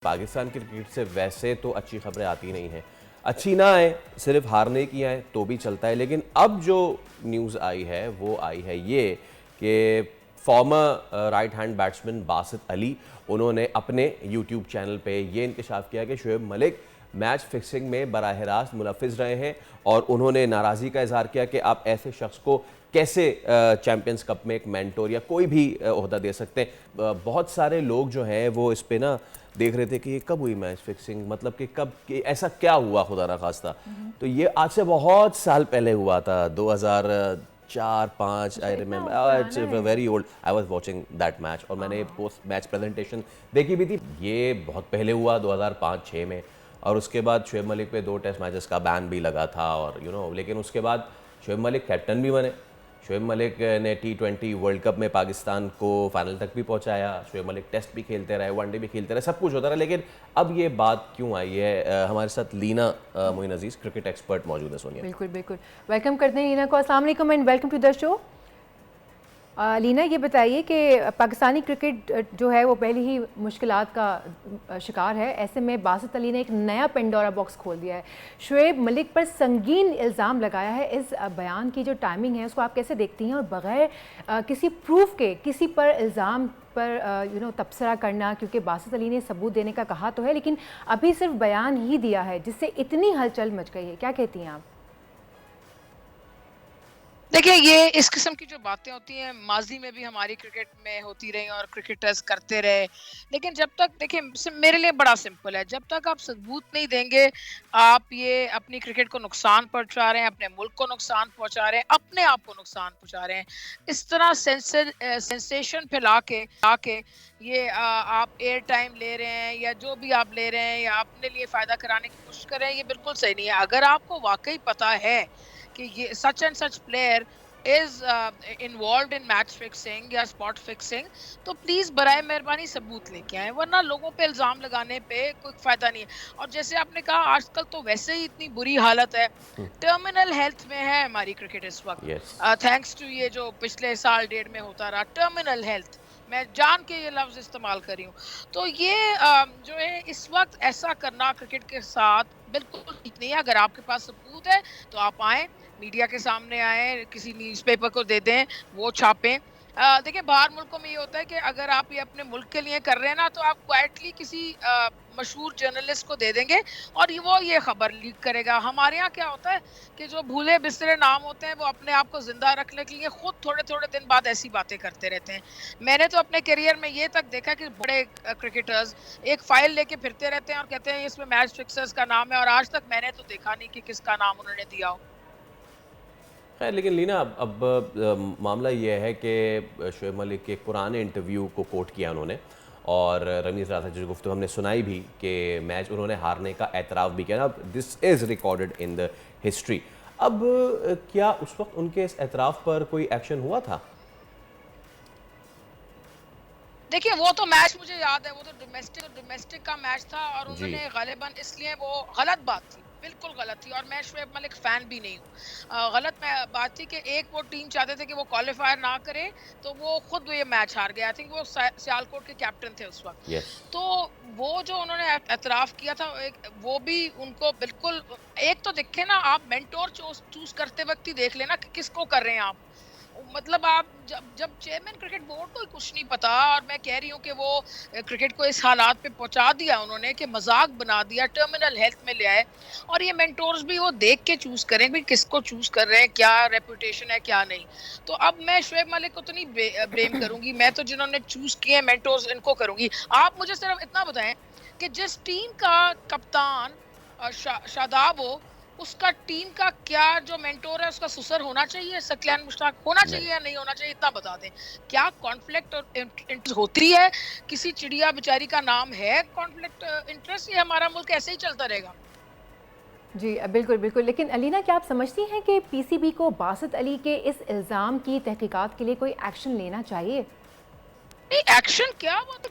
Pakistan cricket से वैसे तो अच्छी खबरें आती नहीं हैं, अच्छी ना आए, सिर्फ हारने की आए तो भी चलता है। लेकिन अब जो न्यूज़ आई है वो आई है ये कि farmer right hand batsman Basit Ali, उन्होंने अपने यूट्यूब चैनल पे ये इंकशाफ किया कि शोएब मलिक मैच फिक्सिंग में बराह रास्त मुलविस रहे हैं और उन्होंने नाराज़गी का इजहार किया कि आप ऐसे शख्स को कैसे चैम्पियंस कप में एक मेंटोर या कोई भी ओहदा दे सकते हैं। बहुत सारे लोग जो हैं वो इस पे ना देख रहे थे कि ये कब हुई मैच फिक्सिंग, मतलब कि कब कि ऐसा क्या हुआ खुदा ना खास्ता। तो ये आज से बहुत साल पहले हुआ था, 2004-5। I remember it's very old. I was watching that match और मैंने पोस्ट मैच प्रेजेंटेशन देखी भी थी। ये बहुत पहले हुआ 2005-6 में, और उसके बाद शोएब मलिक पे 2 टेस्ट मैचेस का बैन भी लगा था और लेकिन उसके बाद शोएब मलिक कैप्टन भी बने। शोएब मलिक ने T20 वर्ल्ड कप में पाकिस्तान को फाइनल तक भी पहुंचाया। शोएब मलिक टेस्ट भी खेलते रहे, वनडे भी खेलते रहे, सब कुछ होता रहा। लेकिन अब ये बात क्यों आई है? हमारे साथ लीना मोइन अजीज क्रिकेट एक्सपर्ट मौजूद है। सोनिया, बिल्कुल बिल्कुल वेलकम करते हैं लीना को। अस्सलाम वालेकुम and welcome to the show. Leena, ये बताइए कि पाकिस्तानी क्रिकेट जो है वो पहले ही मुश्किलात का शिकार है। ऐसे में बासित अली ने एक नया पेंडोरा बॉक्स खोल दिया है, शोएब मलिक पर संगीन इल्ज़ाम लगाया है। इस बयान की जो टाइमिंग है उसको आप कैसे देखती हैं? और बग़ैर किसी प्रूफ के किसी पर इल्ज़ाम पर तबसरा करना, क्योंकि बासित अली ने सबूत देने का कहा तो है लेकिन अभी सिर्फ बयान ही दिया है जिससे इतनी हलचल मच गई है, क्या कहती हैं आप? देखिए, ये इस किस्म की जो बातें होती हैं माज़ी में भी हमारी क्रिकेट में होती रही और क्रिकेटर्स करते रहे। लेकिन जब तक देखिए मेरे लिए बड़ा सिंपल है, जब तक आप सबूत नहीं देंगे, आप ये अपनी क्रिकेट को नुकसान पहुँचा रहे हैं, अपने मुल्क को नुकसान पहुँचा रहे हैं, अपने आप को नुकसान पहुँचा रहे हैं। इस तरह सेंसेशन फैला के ये आप एयर टाइम ले रहे हैं या जो भी आप ले रहे हैं या अपने लिए फ़ायदा कराने की कोशिश कर रहे हैं, ये बिल्कुल सही नहीं है। अगर आपको वाक़ई पता है कि ये such and such player is involved in match fixing या स्पॉट फिक्सिंग, तो प्लीज बराए मेहरबानी सबूत लेके आए, वरना लोगों पे इल्जाम लगाने पे कोई फायदा नहीं है। और जैसे आपने कहा, आजकल तो वैसे ही इतनी बुरी हालत है, टर्मिनल हेल्थ में है हमारी क्रिकेट इस यस। वक्त, थैंक्स टू ये जो पिछले साल डेढ़ में होता रहा टर्मिनल हेल्थ। मैं जान के ये लफ्ज इस्तेमाल कर रही हूँ। तो ये जो है इस वक्त ऐसा करना क्रिकेट के साथ बिल्कुल ठीक नहीं है। अगर आपके पास सबूत है तो आप आए, मीडिया के सामने आए, किसी न्यूज़पेपर को दे दें, वो छापें। देखिए, बाहर मुल्कों में ये होता है कि अगर आप ये अपने मुल्क के लिए कर रहे हैं ना, तो आप क्वाइटली किसी मशहूर जर्नलिस्ट को दे देंगे और वो ये खबर लीक करेगा। हमारे यहाँ क्या होता है कि जो भूले बिस्तरे नाम होते हैं वो अपने आप को जिंदा रखने के लिए खुद थोड़े थोड़े दिन बाद ऐसी बातें करते रहते हैं। मैंने तो अपने करियर में ये तक देखा कि बड़े क्रिकेटर्स एक फाइल लेके फिरते रहते हैं और कहते हैं इसमें मैच फिक्सर्स का नाम है, और आज तक मैंने तो देखा नहीं कि किसका नाम उन्होंने दिया हो। खैर, लेकिन लीना अब मामला ये है कि शोएब मलिक के एक पुराने इंटरव्यू को कोट किया उन्होंने, और रमीज़ राजा जी गुफ्तगू हमने सुनाई भी कि मैच उन्होंने हारने का एतराफ़ भी किया। अब this is recorded in the history. अब क्या उस वक्त उनके इस एतराफ़ पर कोई एक्शन हुआ था? देखिए, वो तो मैच मुझे याद है, वो तो डोमेस्टिक का मैच था और जी। उन्होंने गालिबन इसलिए वो गलत बात थी, बिल्कुल गलत थी। और मैं शोएब मलिक फैन भी नहीं हूँ। गलत बात थी कि एक वो टीम चाहते थे कि वो क्वालिफायर ना करे, तो वो खुद ये मैच हार गया। आई थिंक वो सियालकोट के कैप्टन थे उस वक्त। यस। तो वो जो उन्होंने एतराफ़ किया था, एक वो भी उनको बिल्कुल, एक तो देखे ना, आप मेंटोर चूज करते वक्त ही देख लेना कि किसको कर रहे हैं आप। मतलब आप जब जब चेयरमैन क्रिकेट बोर्ड को कुछ नहीं पता, और मैं कह रही हूँ कि वो क्रिकेट को इस हालात पे पहुंचा दिया उन्होंने कि मजाक बना दिया, टर्मिनल हेल्थ में ले आए। और ये मेंटोर्स भी वो देख के चूज करें भी किसको चूज कर रहे हैं, क्या रेपुटेशन है क्या नहीं। तो अब मैं शोएब मलिक को तो नहीं ब्लेम करूंगी, मैं तो जिन्होंने चूज किए हैं मेंटोर्स, इनको करूंगी। आप मुझे सिर्फ इतना बताएं कि जिस टीम का कप्तान शादाब हो, उसका टीम का क्या जो मेंटोर है उसका सुसर होना चाहिए, सकलैन मुश्ताक होना नहीं। चाहिए या नहीं होना चाहिए, इतना बता दें। क्या कॉन्फ्लिक्ट और इंटरेस्ट होती है? किसी चिड़िया बेचारी का नाम है कॉन्फ्लिक्ट इंटरेस्ट? ये हमारा मुल्क ऐसे ही चलता रहेगा? जी बिल्कुल बिल्कुल। लेकिन अलीना, क्या आप समझती हैं कि पीसीबी को बासित अली के इस इल्ज़ाम की तहकीकात के लिए कोई एक्शन लेना चाहिए? नहीं, एक्शन क्या बात,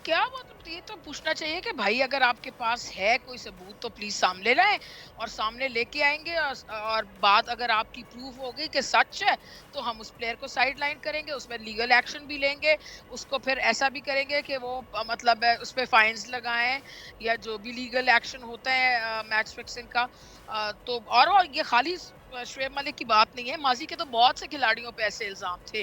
ये तो पूछना चाहिए कि भाई अगर आपके पास है कोई सबूत तो प्लीज सामने लाएं और सामने लेके आएंगे, और बात अगर आपकी प्रूफ हो गई कि सच है तो हम उस प्लेयर को साइड लाइन करेंगे, उसमें लीगल एक्शन भी लेंगे, उसको फिर ऐसा भी करेंगे कि वो मतलब उस पर फाइन्स लगाएं या जो भी लीगल एक्शन होता है मैच फिक्सिंग का। तो और ये खाली शुएब मलिक की बात नहीं है, माजी के तो बहुत से खिलाड़ियों पे ऐसे इल्जाम थे,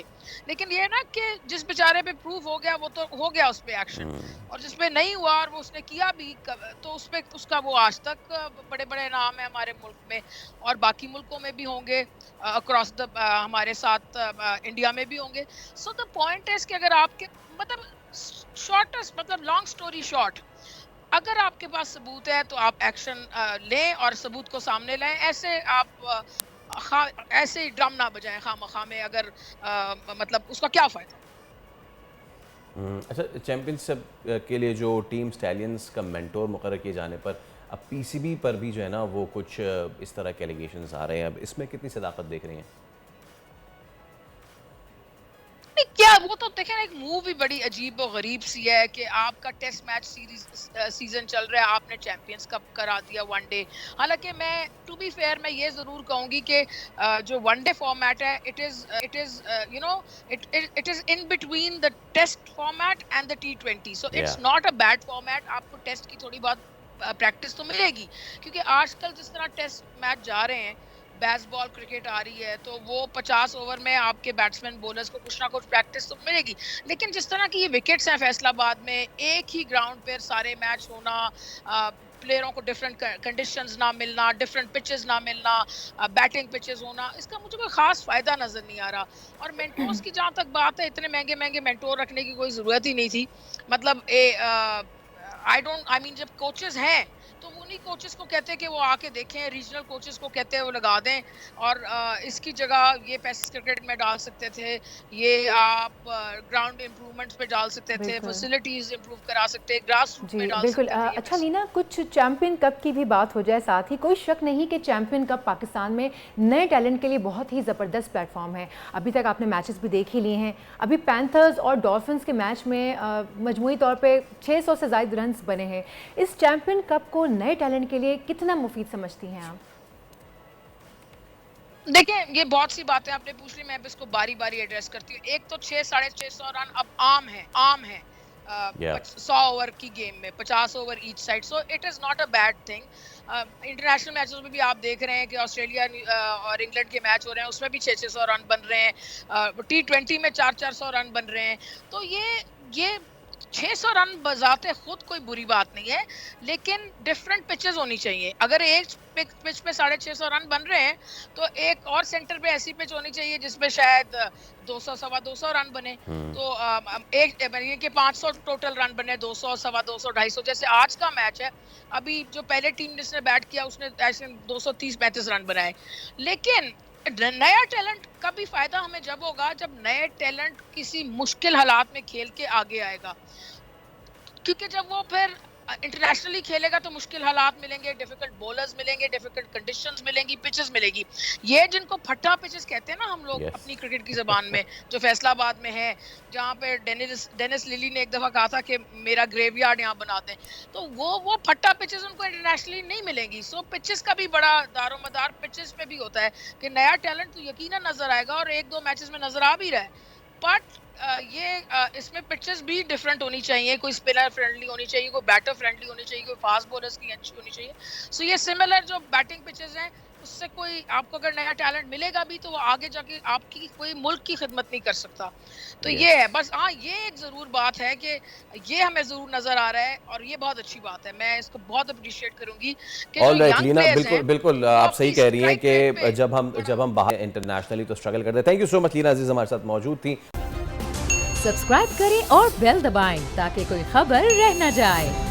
लेकिन ये ना कि जिस बेचारे पे प्रूफ हो गया वो तो हो गया उस पे एक्शन, और जिस पे नहीं हुआ और वो उसने किया भी तो उस पे उसका वो आज तक बड़े बड़े नाम है हमारे मुल्क में और बाकी मुल्कों में भी होंगे, अक्रॉस द हमारे साथ इंडिया में भी होंगे। सो द पॉइंट इज कि अगर आपके मतलब शॉर्टेस्ट मतलब लॉन्ग स्टोरी शॉर्ट, अगर आपके पास सबूत है तो आप एक्शन लें और सबूत को सामने लाएं। ऐसे आप ऐसे ही ड्रम ना बजाएं खामखा में, अगर मतलब उसका क्या फायदा। अच्छा, चैंपियनशिप के लिए जो टीम स्टैलियंस का मेंटोर मुकर्रर किए जाने पर अब पीसीबी पर भी जो है ना वो कुछ इस तरह के एलिगेशंस आ रहे हैं, अब इसमें कितनी सदाकत देख रही हैं? क्या वो तो देखें ना, एक मूव भी बड़ी अजीब और गरीब सी है कि आपका टेस्ट मैच सीरीज सीजन चल रहा है, आपने चैंपियंस कप करा दिया वनडे। हालांकि मैं टू बी फेयर मैं ये जरूर कहूंगी कि जो वनडे फॉर्मेट है it is you know it is in between the test format and the T20, so it's not a bad format. आपको टेस्ट की थोड़ी बहुत प्रैक्टिस तो मिलेगी, क्योंकि आजकल जिस तरह टेस्ट मैच जा रहे हैं, बेसबॉल क्रिकेट आ रही है, तो वो 50 ओवर में आपके बैट्समैन बॉलर्स को कुछ ना कुछ प्रैक्टिस तो मिलेगी। लेकिन जिस तरह की ये विकेट्स हैं फैसलाबाद में, एक ही ग्राउंड पर सारे मैच होना, प्लेयरों को डिफरेंट कंडीशंस ना मिलना, डिफरेंट पिचेस ना मिलना, बैटिंग पिचेस होना, इसका मुझे कोई खास फायदा नजर नहीं आ रहा। और मेंटोर्स की जहां तक बात है, इतने महंगे महंगे मेंटोर रखने की कोई जरूरत ही नहीं थी। मतलब आई मीन जब कोचेस हैं तो उन्हीं कोचेस को कहते हैं कि वो आके देखें, रीजनल कोचेस को कहते हैं वो लगा दें, और इसकी जगह ये पैसे क्रिकेट में डाल सकते थे, ये आप ग्राउंड इम्प्रूवमेंट्स पे डाल सकते थे, फैसिलिटीज इम्प्रूव करा सकते, ग्रास रूट में डाल बिल्कुल। सकते थे। अच्छा लीना, कुछ चैंपियन कप की भी बात हो जाए साथ ही, कोई शक नहीं कि चैंपियन कप पाकिस्तान में नए टैलेंट के लिए बहुत ही ज़बरदस्त प्लेटफॉर्म है। अभी तक आपने मैचेस भी देख ही लिए हैं। अभी पैंथर्स और डॉल्फिन्स के मैच में मजमूई तौर पर 600 से ज़ायद रन्स बने हैं। इस चैंपियन कप को नए टैलेंट के लिए कितना मुफीद समझती हैं आप? देखिए, ये बहुत सी बातें आपने पूछ ली, मैं इसको बारी बारी एड्रेस करती हूँ। एक तो 600-650 रन अब आम है 100 ओवर की गेम में, 50 over each side, so it is not a bad thing. International matches में भी आप देख रहे हैं कि ऑस्ट्रेलिया और इंग्लैंड के मैच हो रहे हैं, उसमें भी 600 रन बन रहे हैं, T20 में 400 रन बन रहे हैं। तो ये 600 रन बजाते खुद कोई बुरी बात नहीं है, लेकिन डिफरेंट पिचेस होनी चाहिए। अगर एक पिच पे 650 रन बन रहे हैं तो एक और सेंटर पे ऐसी पिच होनी चाहिए जिसमें शायद 200 सवा 200 रन बने। तो एक के 500 टोटल रन बने, 200 सवा 200 250, जैसे आज का मैच है, अभी जो पहले टीम जिसने बैट किया उसने ऐसे 230-35 रन बनाए। लेकिन नया टैलेंट का भी फायदा हमें जब होगा जब नए टैलेंट किसी मुश्किल हालात में खेल के आगे आएगा, क्योंकि जब वो फिर इंटरनेशनली खेलेगा तो मुश्किल हालात मिलेंगे, डिफिकल्ट बॉलर्स मिलेंगे, डिफिकल्ट कंडीशंस मिलेंगी, पिचेस मिलेगी। ये जिनको फट्टा पिचेस कहते हैं ना हम लोग अपनी क्रिकेट की जबान में, जो फैसलाबाद में है, जहाँ पे डेनिस लिली ने एक दफा कहा था कि मेरा ग्रेवयार्ड यहाँ बना दें, तो वो फट्टा पिचेस उनको इंटरनेशनली नहीं मिलेंगी। सो पिचेस का भी बड़ा दारोमदार पिचेस पे भी होता है कि नया टैलेंट तो यकीनन नजर आएगा, और 1-2 मैचेस में नजर आ भी रहा है। बट इसमें पिचेस भी डिफरेंट होनी चाहिए, कोई स्पिनर फ्रेंडली होनी चाहिए, कोई बैटर फ्रेंडली होनी चाहिए, कोई फास्ट बॉलर्स की अच्छी होनी चाहिए। सो ये सिमिलर जो बैटिंग पिचेस हैं, उससे कोई आपको अगर नया टैलेंट मिलेगा भी तो वो आगे जाके आपकी कोई मुल्क की खिदमत नहीं कर सकता। तो ये है बस। हाँ, ये एक जरूर बात है कि ये हमें जरूर नजर आ रहा है और ये बहुत अच्छी बात है, मैं इसको बहुत अप्रिशिएट करूंगी कि जो यंग लीना, प्लेयर्स हैं, बिल्कुल आप सही कह रही हैं कि जब हम बाहर इंटरनेशनली तो स्ट्रगल करते हैं। Thank you so much Leena Aziz हमारे साथ मौजूद थी। सब्सक्राइब करें और बेल दबाएं ताकि कोई खबर रह न जाए।